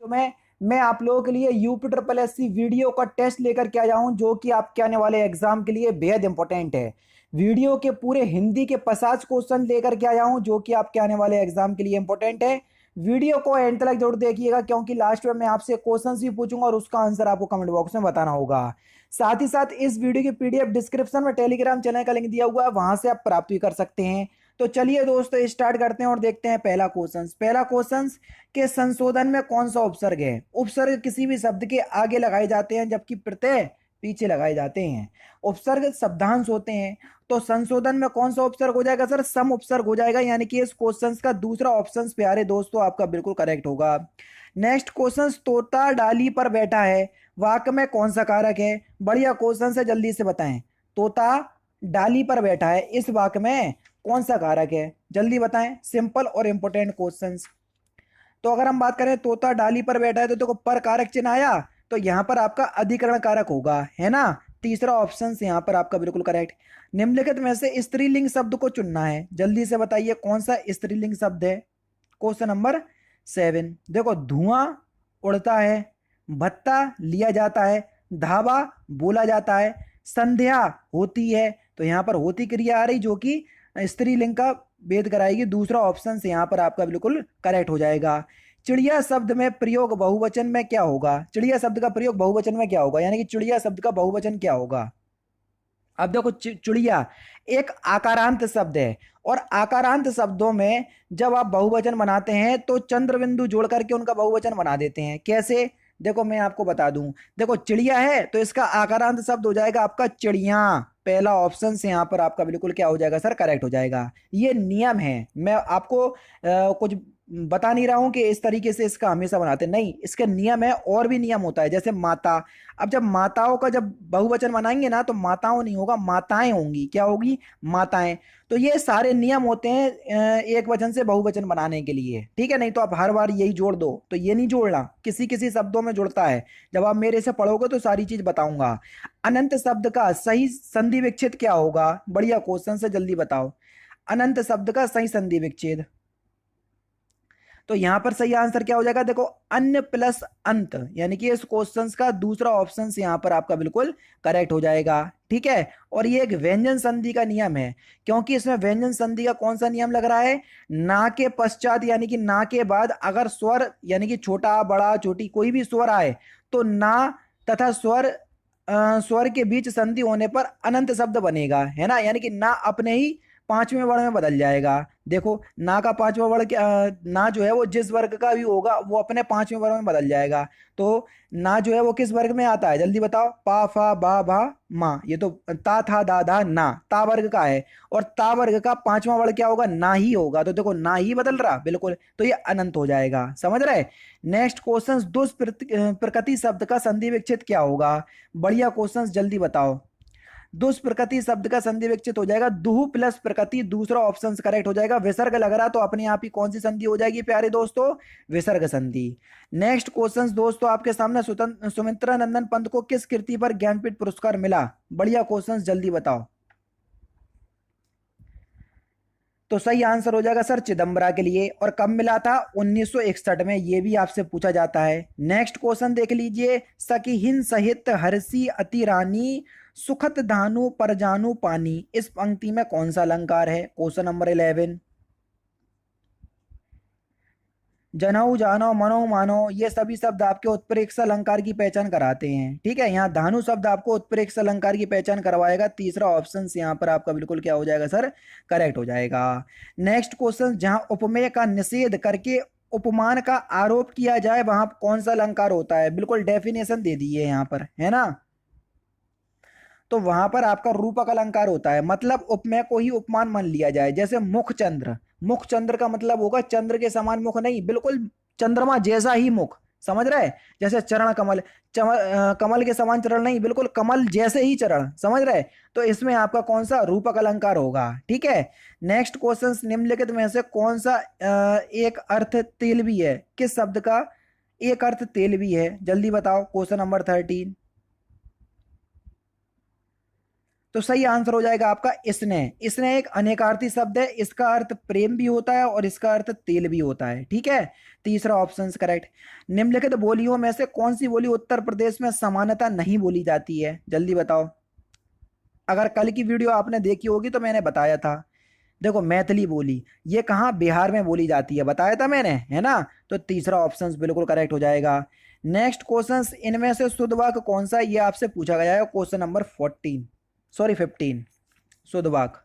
तो मैं आप लोगों के लिए यूपी ट्रिपल एससी वीडियो का टेस्ट लेकर के आया हूं, जो कि आपके आने वाले एग्जाम के लिए बेहद इंपॉर्टेंट है। वीडियो के पूरे हिंदी के 50 क्वेश्चन लेकर के आया हूं, जो कि आपके आने वाले एग्जाम के लिए इंपॉर्टेंट है। वीडियो को एंड तक जरूर देखिएगा, क्योंकि लास्ट में मैं आपसे क्वेश्चन भी पूछूंगा और उसका आंसर आपको कमेंट बॉक्स में बताना होगा। साथ ही साथ इस वीडियो की पीडीएफ डिस्क्रिप्शन में टेलीग्राम चैनल का लिंक दिया हुआ है, वहां से आप प्राप्त भी कर सकते हैं। तो चलिए दोस्तों, स्टार्ट करते हैं और देखते हैं पहला क्वेश्चन के संशोधन में कौन सा उपसर्ग है। उपसर्ग किसी भी शब्द के आगे लगाए जाते हैं, जबकि प्रत्यय पीछे लगाए जाते हैं। उपसर्ग शब्दांश होते हैं, तो संशोधन में कौन सा उपसर्ग हो जाएगा सर? सम उपसर्ग हो जाएगा, यानी कि इस क्वेश्चन का दूसरा ऑप्शन प्यारे दोस्तों आपका बिल्कुल करेक्ट होगा। नेक्स्ट क्वेश्चन, तोता डाली पर बैठा है, वाक्य में कौन सा कारक है? बढ़िया क्वेश्चन से, जल्दी से बताएं। तोता डाली पर बैठा है, इस वाक्य में कौन सा कारक है? जल्दी बताएं, सिंपल और इंपोर्टेंट क्वेश्चंस। तो अगर हम बात करें तोता डाली पर बैठा है, तो देखो पर कारक चिन्ह आया, तो यहां पर आपका अधिकरण कारक होगा, है ना। तीसरा ऑप्शन यहां पर आपका बिल्कुल करेक्ट। निम्नलिखित में से स्त्रीलिंग शब्द को चुनना है, जल्दी से बताइए कौन सा स्त्रीलिंग शब्द है। Question number 7। देखो, धुआं उड़ता है, भत्ता लिया जाता है, धावा बोला जाता है, संध्या होती है। तो यहाँ पर होती क्रिया आ रही, जो कि स्त्रीलिंग का भेद कराएगी। दूसरा ऑप्शन से यहाँ पर आपका बिल्कुल करेक्ट हो जाएगा। चिड़िया शब्द में प्रयोग बहुवचन में क्या होगा? चिड़िया शब्द का प्रयोग बहुवचन में क्या होगा, यानी कि चिड़िया शब्द का बहुवचन क्या होगा? अब देखो, चिड़िया एक आकारांत शब्द है, और आकारांत शब्दों में जब आप बहुवचन बनाते हैं तो चंद्र बिंदु जोड़ करके उनका बहुवचन बना देते हैं। कैसे? देखो मैं आपको बता दूं। देखो, चिड़िया है तो इसका आकारांत शब्द हो जाएगा आपका चिड़िया। पहला ऑप्शन से यहाँ पर आपका बिल्कुल क्या हो जाएगा सर? करेक्ट हो जाएगा। ये नियम है, मैं आपको कुछ बता नहीं रहा हूं कि इस तरीके से इसका हमेशा बनाते हैं, नहीं, इसका नियम है। और भी नियम होता है, जैसे माता। अब जब माताओं का जब बहुवचन बनाएंगे ना, तो माताओं नहीं होगा, माताएं होंगी। क्या होगी? माताएं। तो ये सारे नियम होते हैं एक वचन से बहुवचन बनाने के लिए, ठीक है। नहीं तो आप हर बार यही जोड़ दो, तो ये नहीं जोड़ना, किसी किसी शब्दों में जुड़ता है। जब आप मेरे से पढ़ोगे तो सारी चीज बताऊंगा। अनंत शब्द का सही संधि विच्छेद क्या होगा? बढ़िया क्वेश्चन से, जल्दी बताओ। अनंत शब्द का सही संधि विच्छेद, तो यहां पर सही आंसर क्या हो जाएगा? देखो, अन्य प्लस अंत, यानी कि इस क्वेश्चन का दूसरा ऑप्शन यहां पर आपका बिल्कुल करेक्ट हो जाएगा, ठीक है। और ये एक व्यंजन संधि का नियम है, क्योंकि इसमें व्यंजन संधि का कौन सा नियम लग रहा है? ना के पश्चात, यानी कि ना के बाद अगर स्वर, यानी कि छोटा बड़ा छोटी कोई भी स्वर आए, तो ना तथा स्वर के बीच संधि होने पर अनंत शब्द बनेगा, है ना। यानी कि ना अपने ही पांचवें वर्ण में बदल जाएगा। देखो, ना का पांचवा वर्ण ना जो है वो जिस वर्ग का भी होगा वो अपने पांचवें वर्ग में बदल जाएगा। तो ना जो है वो किस वर्ग में आता है? जल्दी बताओ। पा फा बा भा मा, ये तो ता था दा धा ना, ता वर्ग का है। और ता वर्ग का पांचवा वर्ण क्या होगा? ना ही होगा। तो देखो, ना ही बदल रहा बिल्कुल, तो ये अनंत हो जाएगा, समझ रहे। नेक्स्ट क्वेश्चन, दुष्प्रकृति शब्द का संधि विच्छेद क्या होगा? बढ़िया क्वेश्चन, जल्दी बताओ। दुष्प्रकृति शब्द का संधि विच्छेद हो जाएगा दुह प्लस प्रकृति, दूसरा ऑप्शन करेक्ट हो जाएगा। विसर्ग लग रहा तो अपने आप ही कौन सी संधि हो जाएगी प्यारे दोस्तों? विसर्ग संधि। नेक्स्ट क्वेश्चन दोस्तों आपके सामने, सुमित्रा नंदन पंत को किस कृति पर ज्ञानपीठ पुरस्कार मिला? बढ़िया क्वेश्चन, जल्दी बताओ। तो सही आंसर हो जाएगा सर चिदम्बरा के लिए। और कब मिला था? 1961 में, ये भी आपसे पूछा जाता है। नेक्स्ट क्वेश्चन देख लीजिए, सखीहिन सहित हर्षी अति रानी सुखत धानु परजानु पानी, इस पंक्ति में कौन सा अलंकार है? Question number 11। जनऊ जानो मनो मानो, ये सभी शब्द आपके उत्प्रेक्ष अलंकार की पहचान कराते हैं, ठीक है। यहाँ धानु शब्द आपको उत्प्रेक्ष अलंकार की पहचान करवाएगा। तीसरा ऑप्शन यहाँ पर आपका बिल्कुल क्या हो जाएगा सर? करेक्ट हो जाएगा। नेक्स्ट क्वेश्चन, जहाँ उपमेय का निषेध करके उपमान का आरोप किया जाए, वहां कौन सा अलंकार होता है? बिल्कुल डेफिनेशन दे दी है यहाँ पर, है ना। तो वहां पर आपका रूपक अलंकार होता है, मतलब उपमेय को ही उपमान मान लिया जाए। जैसे मुख चंद्र, मुख चंद्र का मतलब होगा चंद्र के समान मुख नहीं, बिल्कुल चंद्रमा जैसा ही मुख, समझ रहे। जैसे चरण कमल, कमल के समान चरण नहीं, बिल्कुल कमल जैसे ही चरण, समझ रहे। तो इसमें आपका कौन सा रूपक अलंकार होगा, ठीक है। नेक्स्ट क्वेश्चन, निम्नलिखित में से कौन सा एक अर्थ तेल भी है? किस शब्द का एक अर्थ तेल भी है? जल्दी बताओ। Question number 13। तो सही आंसर हो जाएगा आपका स्नेह। स्नेह एक अनेकार्थी शब्द है, इसका अर्थ प्रेम भी होता है और इसका अर्थ तेल भी होता है। ठीक है, तीसरा ऑप्शन करेक्ट। निम्नलिखित बोलियों में से कौन सी बोली उत्तर प्रदेश में सामान्यतः नहीं बोली जाती है, जल्दी बताओ। अगर कल की वीडियो आपने देखी होगी तो मैंने बताया था। देखो मैथिली बोली ये कहाँ बिहार में बोली जाती है, बताया था मैंने, है ना। तो तीसरा ऑप्शन बिल्कुल करेक्ट हो जाएगा। नेक्स्ट क्वेश्चन, इनमें से शुद्ध वाक्य कौन सा है ये आपसे पूछा गया है, क्वेश्चन नंबर 15 शुद्ध वाक्य।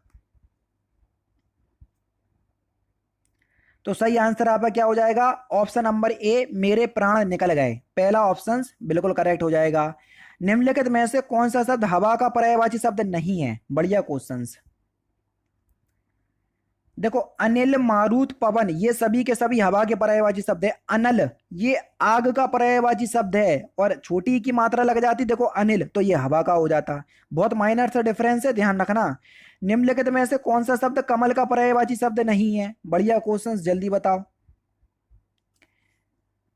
तो सही आंसर आपका क्या हो जाएगा, ऑप्शन नंबर ए, मेरे प्राण निकल गए, पहला ऑप्शन बिल्कुल करेक्ट हो जाएगा। निम्नलिखित में से कौन सा शब्द हवा का पर्यायवाची शब्द नहीं है, बढ़िया क्वेश्चन। देखो अनिल, मारुत, पवन ये सभी के सभी हवा के पर्यायवाची शब्द है। अनल ये आग का पर्यायवाची शब्द है, और छोटी की मात्रा लग जाती देखो अनिल तो ये हवा का हो जाता। बहुत माइनर सा डिफरेंस है, ध्यान रखना। निम्नलिखित में से कौन सा शब्द कमल का पर्यायवाची शब्द नहीं है, बढ़िया क्वेश्चन, जल्दी बताओ।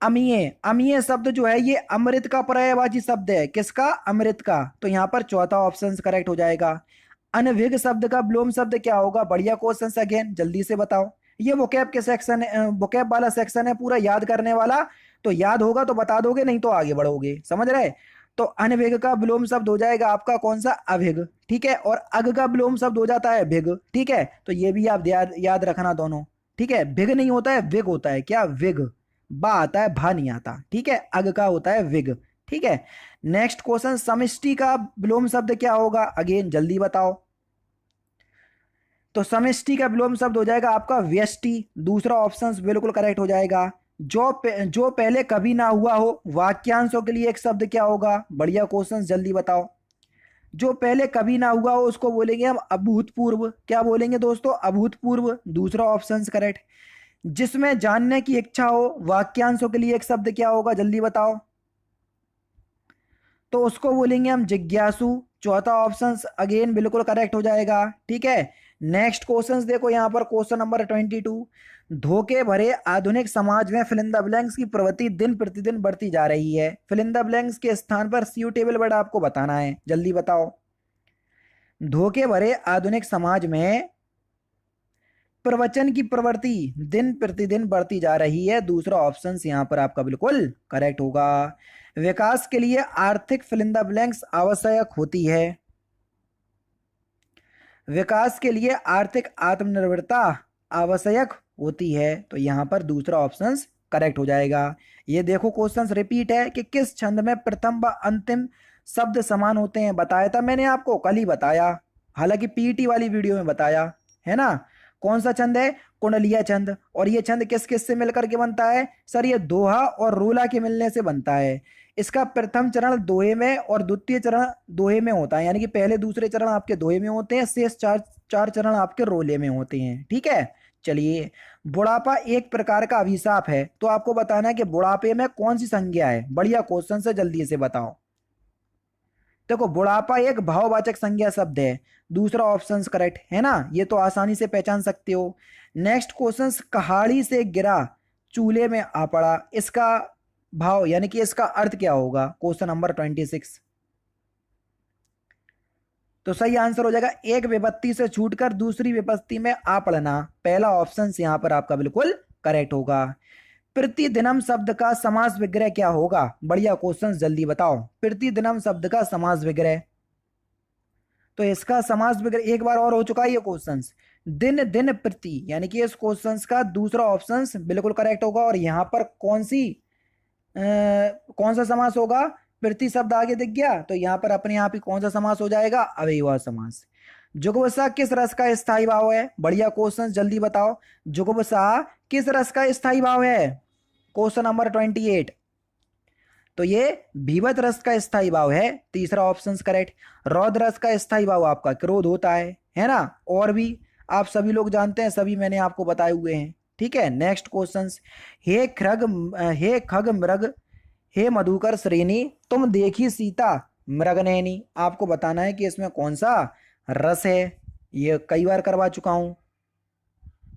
अमीय, अमीय शब्द जो है ये अमृत का पर्यायवाची शब्द है, किसका, अमृत का। तो यहां पर चौथा ऑप्शन करेक्ट हो जाएगा। अनभिग शब्द का विलोम शब्द क्या होगा, बढ़िया क्वेश्चन अगेन, जल्दी से बताओ। ये वोकैब के सेक्शन है, वोकैब वाला सेक्शन है पूरा याद करने वाला। तो याद होगा तो बता दोगे, नहीं तो आगे बढ़ोगे, समझ रहे। तो अनभिग का विलोम शब्द हो जाएगा आपका कौन सा, अभिग। ठीक है, और अग का विलोम शब्द हो जाता है भिग। ठीक है, तो ये भी आप याद रखना दोनों। ठीक है, भिग नहीं होता है, विग होता है, क्या, विग। बा आता है, भा नहीं आता। ठीक है, अग का होता है विग। ठीक है, नेक्स्ट क्वेश्चन, समष्टि का विलोम शब्द क्या होगा, अगेन जल्दी बताओ। तो समष्टि का विलोम शब्द हो जाएगा आपका व्यष्टि, दूसरा ऑप्शन बिल्कुल करेक्ट हो जाएगा। जो पहले कभी ना हुआ हो, वाक्यांशों के लिए एक शब्द क्या होगा, बढ़िया क्वेश्चन, जल्दी बताओ। जो पहले कभी ना हुआ हो उसको बोलेंगे हम अभूतपूर्व, क्या बोलेंगे दोस्तों, अभूतपूर्व, दूसरा ऑप्शन करेक्ट। जिसमें जानने की इच्छा हो, वाक्यांशों के लिए एक शब्द क्या होगा, जल्दी बताओ। तो उसको बोलेंगे हम जिज्ञासु, चौथा ऑप्शन अगेन बिल्कुल करेक्ट हो जाएगा। ठीक है, नेक्स्ट क्वेश्चन देखो यहाँ पर, क्वेश्चन नंबर 22। धोखे भरे आधुनिक समाज में फिल इन द ब्लैंक्स की प्रवृत्ति दिन प्रतिदिन बढ़ती जा रही है। फिल इन द ब्लैंक्स के स्थान पर सूटेबल वर्ड आपको बताना है, जल्दी बताओ। धोखे भरे आधुनिक समाज में प्रवचन की प्रवृत्ति दिन प्रतिदिन बढ़ती जा रही है, दूसरा ऑप्शन यहाँ पर आपका बिल्कुल करेक्ट होगा। विकास के लिए आर्थिक फिल इन द ब्लैंक्स आवश्यक होती है। विकास के लिए आर्थिक आत्मनिर्भरता आवश्यक होती है, तो यहां पर दूसरा ऑप्शन करेक्ट हो जाएगा। ये देखो क्वेश्चंस रिपीट है कि किस छंद में प्रथम व अंतिम शब्द समान होते हैं, बताया था मैंने आपको, कल ही बताया, हालांकि पीटी वाली वीडियो में बताया, है ना। कौन सा छंद है, कुंडलिया छंद। और ये छंद किस किस से मिलकर के बनता है, सर ये दोहा और रूला के मिलने से बनता है। इसका प्रथम चरण दोहे में और द्वितीय चरण दोहे में होता है, यानी कि पहले दूसरे चरण आपके दोहे में होते हैं, शेष चार चार चरण आपके रोले में होते हैं। ठीक है, चलिए। बुढ़ापा एक प्रकार का अभिशाप है, तो आपको बताना है कि बुढ़ापे में कौन सी संज्ञा है, बढ़िया क्वेश्चन से जल्दी से बताओ। देखो बुढ़ापा एक भाववाचक संज्ञा शब्द है, दूसरा ऑप्शन करेक्ट है ना, ये तो आसानी से पहचान सकते हो। नेक्स्ट क्वेश्चन, कहाड़ी से गिरा चूल्हे में आ पड़ा, इसका भाव यानी कि इसका अर्थ क्या होगा, क्वेश्चन नंबर 26। तो सही आंसर हो जाएगा एक विपत्ति से छूटकर दूसरी विपत्ति में आ पड़ना, पहला ऑप्शन यहां पर आपका बिल्कुल करेक्ट होगा। प्रतिदिनम शब्द का समास विग्रह क्या होगा, बढ़िया क्वेश्चन, जल्दी बताओ। प्रतिदिनम शब्द का समास विग्रह, तो इसका समास विग्रह एक बार और हो चुका है ये क्वेश्चन, दिन दिन प्रति, यानी कि इस क्वेश्चन का दूसरा ऑप्शन बिल्कुल करेक्ट होगा। और यहां पर कौन सा समास होगा, प्रति शब्द आगे दिख गया तो यहां पर अपने आप ही कौन सा समास हो जाएगा, अव्ययीभाव समास। जुगवसा किस रस का स्थायी भाव है, बढ़िया क्वेश्चन, जल्दी बताओ। जुगवसा किस रस का स्थायी भाव है, क्वेश्चन नंबर 28। तो ये भीवत रस का स्थायी भाव है, तीसरा ऑप्शन करेक्ट। रौद्र रस का स्थायी भाव आपका क्रोध होता है ना। और भी आप सभी लोग जानते हैं, सभी मैंने आपको बताए हुए हैं। ठीक है, नेक्स्ट क्वेश्चन, हे खग मृग हे मधुकर श्रेणी तुम देखी सीता मृगनयनी, आपको बताना है कि इसमें कौन सा रस है, ये कई बार करवा चुका हूं।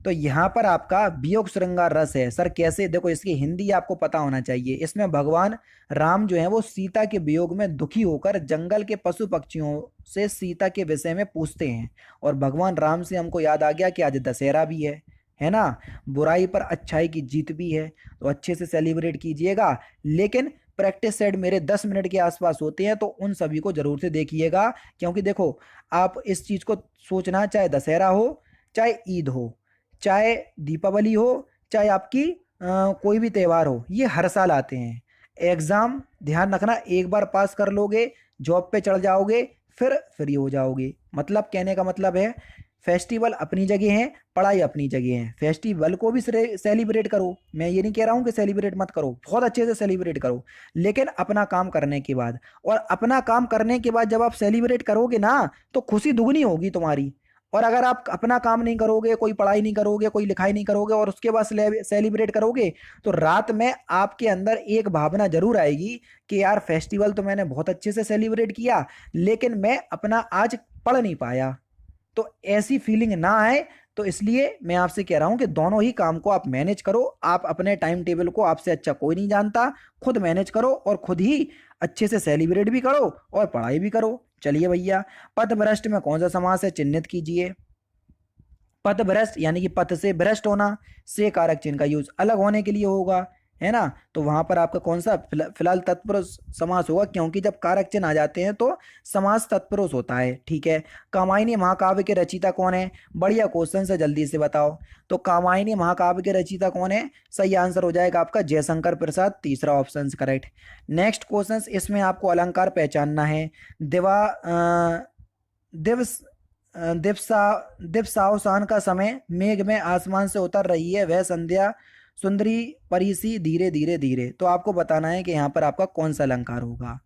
तो यहाँ पर आपका वियोग श्रृंगार रस है सर। कैसे? देखो इसकी हिंदी आपको पता होना चाहिए। इसमें भगवान राम जो है वो सीता के वियोग में दुखी होकर जंगल के पशु पक्षियों से सीता के विषय में पूछते हैं। और भगवान राम से हमको याद आ गया कि आज दशहरा भी है ना। बुराई पर अच्छाई की जीत भी है, तो अच्छे से सेलिब्रेट कीजिएगा। लेकिन प्रैक्टिस सेट मेरे 10 मिनट के आसपास होते हैं, तो उन सभी को जरूर से देखिएगा। क्योंकि देखो आप इस चीज को सोचना, चाहे दशहरा हो, चाहे ईद हो, चाहे दीपावली हो, चाहे आपकी कोई भी त्यौहार हो, ये हर साल आते हैं। एग्जाम ध्यान रखना, एक बार पास कर लोगे, जॉब पे चढ़ जाओगे, फिर फ्री हो जाओगे। मतलब कहने का मतलब है फेस्टिवल अपनी जगह है, पढ़ाई अपनी जगह है। फेस्टिवल को भी सेलिब्रेट करो, मैं ये नहीं कह रहा हूँ कि सेलिब्रेट मत करो, बहुत अच्छे से सेलिब्रेट करो, लेकिन अपना काम करने के बाद। और अपना काम करने के बाद जब आप सेलिब्रेट करोगे ना, तो खुशी दुगनी होगी तुम्हारी। और अगर आप अपना काम नहीं करोगे, कोई पढ़ाई नहीं करोगे, कोई लिखाई नहीं करोगे, और उसके बाद सेलिब्रेट करोगे, तो रात में आपके अंदर एक भावना जरूर आएगी कि यार फेस्टिवल तो मैंने बहुत अच्छे से सेलिब्रेट किया, लेकिन मैं अपना आज पढ़ नहीं पाया। तो ऐसी फीलिंग ना आए, तो इसलिए मैं आपसे कह रहा हूं कि दोनों ही काम को आप मैनेज करो। आप अपने टाइम टेबल को आपसे अच्छा कोई नहीं जानता, खुद मैनेज करो और खुद ही अच्छे से सेलिब्रेट भी करो और पढ़ाई भी करो। चलिए भैया, पथभ्रष्ट में कौन सा समास है, चिन्हित कीजिए। पथभ्रष्ट यानी कि पथ से भ्रष्ट होना, से कारक चिन्ह का यूज अलग होने के लिए होगा, है ना। तो वहां पर आपका कौन सा फिलहाल तत्पुरुष समास होगा, क्योंकि जब कारक चिन्ह आ जाते हैं तो समास तत्पुरुष होता है। ठीक है। कामायनी महाकाव्य के रचयिता कौन है? बढ़िया क्वेश्चन से जल्दी से बताओ। तो कामायनी महाकाव्य के रचयिता कौन है? सही आंसर हो जाएगा आपका जयशंकर प्रसाद, तीसरा ऑप्शन करेक्ट। नेक्स्ट क्वेश्चन, इसमें आपको अलंकार पहचानना है। दिवस दिवसा दिवसावसान का समय, मेघ में आसमान से उतर रही है वह संध्या, सुंदरी परिसी धीरे धीरे धीरे। तो आपको बताना है कि यहाँ पर आपका कौन सा अलंकार होगा।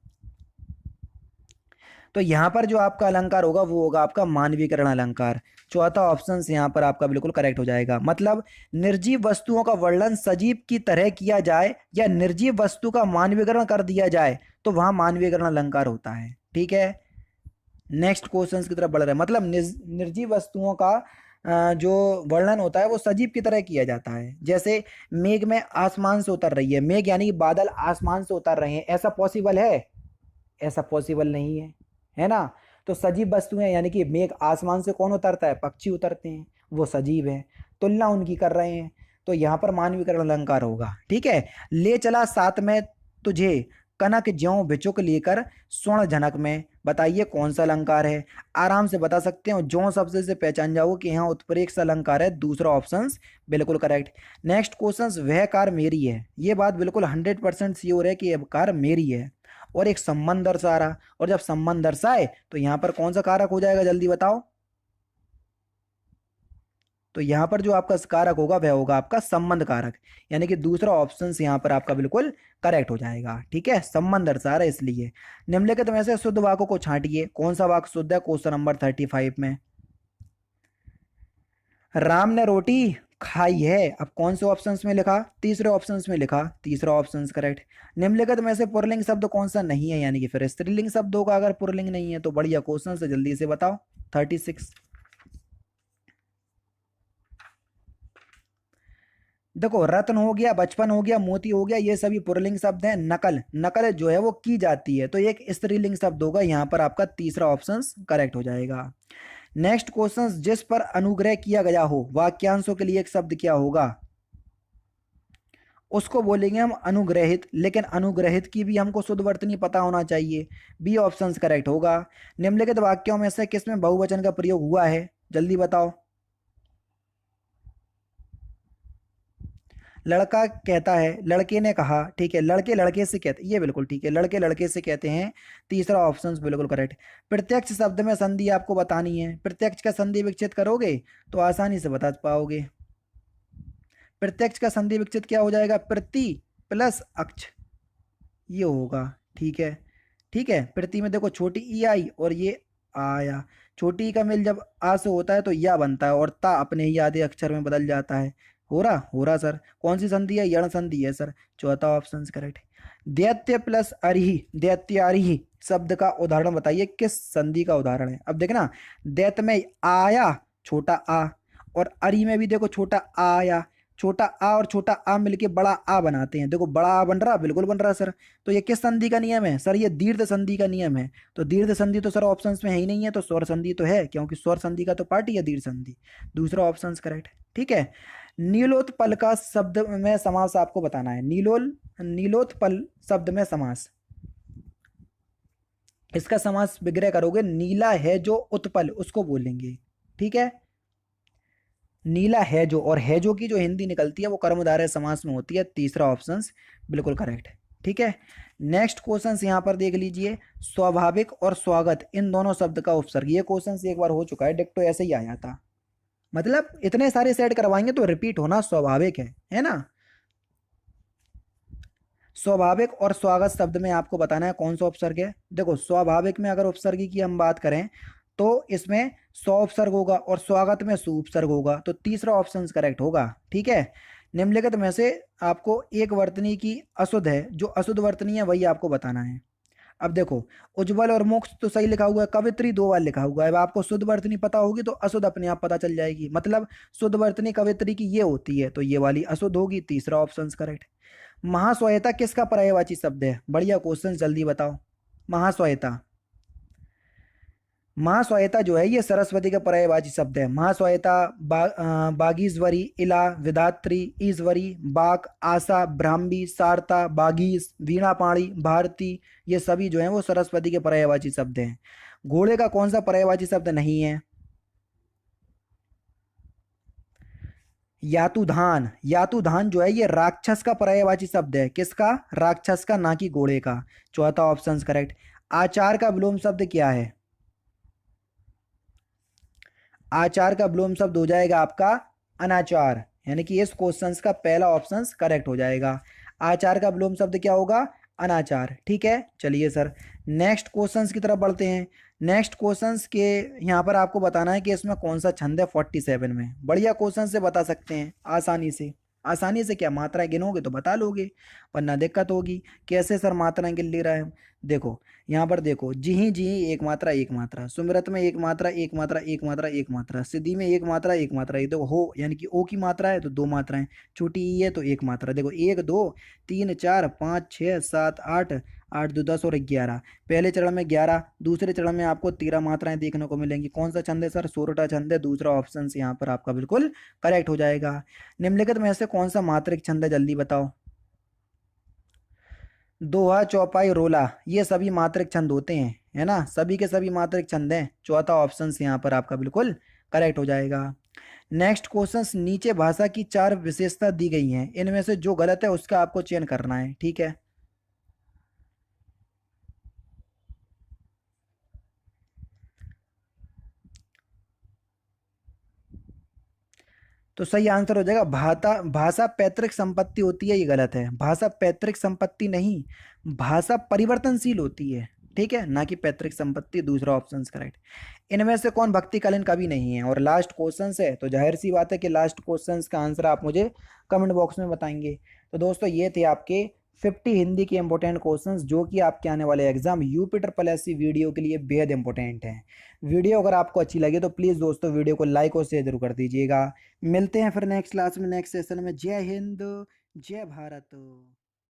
तो यहाँ पर जो आपका अलंकार होगा वो होगा आपका मानवीकरण अलंकार। चौथा ऑप्शन यहाँ पर आपका बिल्कुल करेक्ट हो जाएगा। मतलब निर्जीव वस्तुओं का वर्णन सजीव की तरह किया जाए या निर्जीव वस्तु का मानवीकरण कर दिया जाए, तो वहां मानवीकरण अलंकार होता है। ठीक है। नेक्स्ट क्वेश्चन की तरफ बढ़ रहे हैं। मतलब निर्जीव वस्तुओं का जो वर्णन होता है वो सजीव की तरह किया जाता है। जैसे मेघ में आसमान से उतर रही है, मेघ यानी कि बादल आसमान से उतर रहे हैं, ऐसा पॉसिबल है? ऐसा पॉसिबल नहीं है ना। तो सजीव वस्तुएं यानी कि मेघ आसमान से कौन उतरता है? पक्षी उतरते हैं, वो सजीव है, तुलना उनकी कर रहे हैं। तो यहाँ पर मानवीकरण अलंकार होगा। ठीक है। ले चला साथ में तुझे कनक ज्यों बिचुक लेकर स्वर्ण झनक में, बताइए कौन सा अलंकार है? आराम से बता सकते हो, ज्यों शब्द से पहचान जाओ कि यहाँ उत्प्रेक्ष अलंकार है, दूसरा ऑप्शन बिल्कुल करेक्ट। नेक्स्ट क्वेश्चन, वह कार मेरी है, ये बात बिल्कुल 100% श्योर है कि यह कार मेरी है, और एक संबंध दर्शा रहा। और जब संबंध दर्शाए तो यहाँ पर कौन सा कारक हो जाएगा, जल्दी बताओ। तो यहाँ पर जो आपका कारक होगा वह होगा आपका संबंध कारक, यानी कि दूसरा ऑप्शन यहाँ पर आपका बिल्कुल करेक्ट हो जाएगा। ठीक है। संबंध दर्शा रहा है इसलिए। निम्नलिखित में से शुद्ध वाक्यों को छांटिए, कौन सा वाक्य शुद्ध है क्वेश्चन नंबर 35 में। राम ने रोटी खाई है, अब कौन से ऑप्शंस में लिखा? तीसरे ऑप्शंस में लिखा, तीसरा ऑप्शन करेक्ट। निम्नलिखित में से पुल्लिंग शब्द कौन सा नहीं है, यानी कि फिर स्त्रीलिंग शब्द होगा अगर पुल्लिंग नहीं है तो। बढ़िया क्वेश्चन से जल्दी से बताओ। 36। देखो रत्न हो गया, बचपन हो गया, मोती हो गया, ये सभी पुल्लिंग शब्द हैं। नकल, नकल जो है वो की जाती है, तो एक स्त्रीलिंग शब्द होगा। यहाँ पर आपका तीसरा ऑप्शन करेक्ट हो जाएगा। नेक्स्ट क्वेश्चन, जिस पर अनुग्रह किया गया हो, वाक्यांशों के लिए एक शब्द क्या होगा? उसको बोलेंगे हम अनुग्रहित, लेकिन अनुग्रहित की भी हमको शुद्ध वर्तनी पता होना चाहिए। बी ऑप्शन करेक्ट होगा। निम्नलिखित वाक्यों में से किसमें बहुवचन का प्रयोग हुआ है, जल्दी बताओ। लड़का कहता है, लड़के ने कहा, ठीक है। लड़के लड़के से कहते, ये बिल्कुल ठीक है, लड़के लड़के से कहते हैं, तीसरा ऑप्शन बिल्कुल करेक्ट। प्रत्यक्ष शब्द में संधि आपको बतानी है, प्रत्यक्ष का संधि विकसित करोगे तो आसानी से बता पाओगे। प्रत्यक्ष का संधि विकसित क्या हो जाएगा? प्रति प्लस अक्ष, ये होगा। ठीक है। ठीक है। प्रति में देखो छोटी ई आई और ये आया, छोटी ई का मेल जब आ से होता है तो या बनता है, और ता अपने ही आधे अक्षर में बदल जाता है। हो रहा सर। कौन सी संधि है? यण संधि है सर, चौथा ऑप्शन करेक्ट। दैत्य प्लस अरिही, दैत्यारिही शब्द का उदाहरण बताइए, किस संधि का उदाहरण है? अब देखना, दैत्य में आया छोटा आ, और अरी में भी देखो छोटा आ आया, छोटा आ और छोटा आ मिलके बड़ा आ बनाते हैं। देखो बड़ा आ बन रहा, बिल्कुल बन रहा सर। तो ये किस संधि का नियम है सर? ये दीर्घ संधि का नियम है। तो दीर्घ संधि तो सर ऑप्शंस में है ही नहीं है, तो स्वर संधि तो है, क्योंकि स्वर संधि का तो पार्ट ही है दीर्घ संधि। दूसरा ऑप्शन करेक्ट है। ठीक है। नीलोत्पल का शब्द में समास आपको बताना है। नीलोत्पल शब्द में समास, इसका समास विग्रह करोगे, नीला है जो उत्पल उसको बोलेंगे। ठीक है। नीला है जो, और है जो की जो हिंदी निकलती है वो कर्मधारय समास में होती है। तीसरा ऑप्शन बिल्कुल करेक्ट है। ठीक है। नेक्स्ट क्वेश्चन यहाँ पर देख लीजिए, स्वाभाविक और स्वागत इन दोनों शब्द का उपसर्ग। ये क्वेश्चन एक बार हो चुका है, डिक्टो ऐसे ही आया था। मतलब इतने सारे सेट करवाएंगे तो रिपीट होना स्वाभाविक है ना। स्वाभाविक और स्वागत शब्द में आपको बताना है कौन सा उपसर्ग है। देखो स्वाभाविक में अगर उपसर्ग की हम बात करें तो इसमें स्व उपसर्ग होगा और स्वागत में सु उपसर्ग होगा, तो तीसरा ऑप्शन करेक्ट होगा। ठीक है। निम्नलिखित में से आपको एक वर्तनी की अशुद्ध है, जो अशुद्ध वर्तनी है वही आपको बताना है। अब देखो उज्जवल और मोक्ष तो सही लिखा हुआ है, कवित्री दो बार लिखा हुआ है। अब आपको शुद्ध वर्तनी पता होगी तो अशुद्ध अपने आप पता चल जाएगी। मतलब शुद्ध वर्तनी कवित्री की ये होती है, तो ये वाली अशुद्ध होगी। तीसरा ऑप्शन करेक्ट। महाश्वेता किसका पर्यायवाची शब्द है? बढ़िया क्वेश्चन, जल्दी बताओ। महाश्वेता, महाश्वेता जो है ये सरस्वती का पर्यायवाची शब्द है। महाश्वेता बागीश्वरी, इला, विधात्री, ईश्वरी, बाक, आशा, ब्राह्मी, सारता, बागीश, वीणापाणी, भारती, ये सभी जो है वो सरस्वती के पर्यायवाची शब्द हैं। घोड़े का कौन सा पर्यायवाची शब्द नहीं है? यातुधान, यातुधान जो है ये राक्षस का पर्यायवाची शब्द है। किसका? राक्षस का, ना कि घोड़े का। चौथा ऑप्शन करेक्ट। आचार का विलोम शब्द क्या है? आचार का विलोम शब्द हो जाएगा आपका अनाचार, यानी कि इस क्वेश्चन का पहला ऑप्शन करेक्ट हो जाएगा। आचार का विलोम शब्द क्या होगा? अनाचार। ठीक है। चलिए सर नेक्स्ट क्वेश्चंस की तरफ बढ़ते हैं। नेक्स्ट क्वेश्चंस के यहाँ पर आपको बताना है कि इसमें कौन सा छंद है 47 में। बढ़िया क्वेश्चन से बता सकते हैं आसानी से। आसानी से क्या, मात्राएं गिनोगे तो बता लोगे, वरना दिक्कत होगी। कैसे सर मात्राएं गिन ले रहा है? देखो यहाँ पर देखो, जी एक मात्रा एक मात्रा, सुमिरत में एक मात्रा एक मात्रा एक मात्रा एक मात्रा, सिद्धि में एक मात्रा एक मात्रा। ये देखो हो यानी कि ओ की मात्रा है तो दो मात्राएं, छोटी ई है तो एक मात्रा। देखो एक दो तीन चार पाँच छः सात आठ, आठ दो 10 और 11। पहले चरण में 11, दूसरे चरण में आपको 13 मात्राएं देखने को मिलेंगी। कौन सा छंद है सर? सोरठा छंद है। दूसरा ऑप्शन यहाँ पर आपका बिल्कुल करेक्ट हो जाएगा। निम्नलिखित में से कौन सा मात्रिक छंद है? जल्दी बताओ। दोहा, चौपाई, रोला, ये सभी मात्रिक छंद होते हैं, है ना। सभी के सभी मात्रिक छंद हैं। चौथा ऑप्शन यहाँ पर आपका बिल्कुल करेक्ट हो जाएगा। नेक्स्ट क्वेश्चन, नीचे भाषा की चार विशेषता दी गई हैं, इनमें से जो गलत है उसका आपको चयन करना है। ठीक है। तो सही आंसर हो जाएगा भाषा पैतृक संपत्ति होती है, ये गलत है। भाषा पैतृक संपत्ति नहीं, भाषा परिवर्तनशील होती है। ठीक है, ना कि पैतृक संपत्ति। दूसरा ऑप्शन करेक्ट। इनमें से कौन भक्तिकालीन कवि नहीं है? और लास्ट क्वेश्चन है तो जाहिर सी बात है कि लास्ट क्वेश्चन का आंसर आप मुझे कमेंट बॉक्स में बताएंगे। तो दोस्तों ये थे आपके 50 हिंदी के इंपॉर्टेंट क्वेश्चंस, जो कि आपके आने वाले एग्जाम यूपी वीडियो के लिए बेहद इंपॉर्टेंट हैं। वीडियो अगर आपको अच्छी लगे तो प्लीज़ दोस्तों वीडियो को लाइक और शेयर जरूर कर दीजिएगा। मिलते हैं फिर नेक्स्ट क्लास में, नेक्स्ट सेशन में। जय हिंद, जय भारत।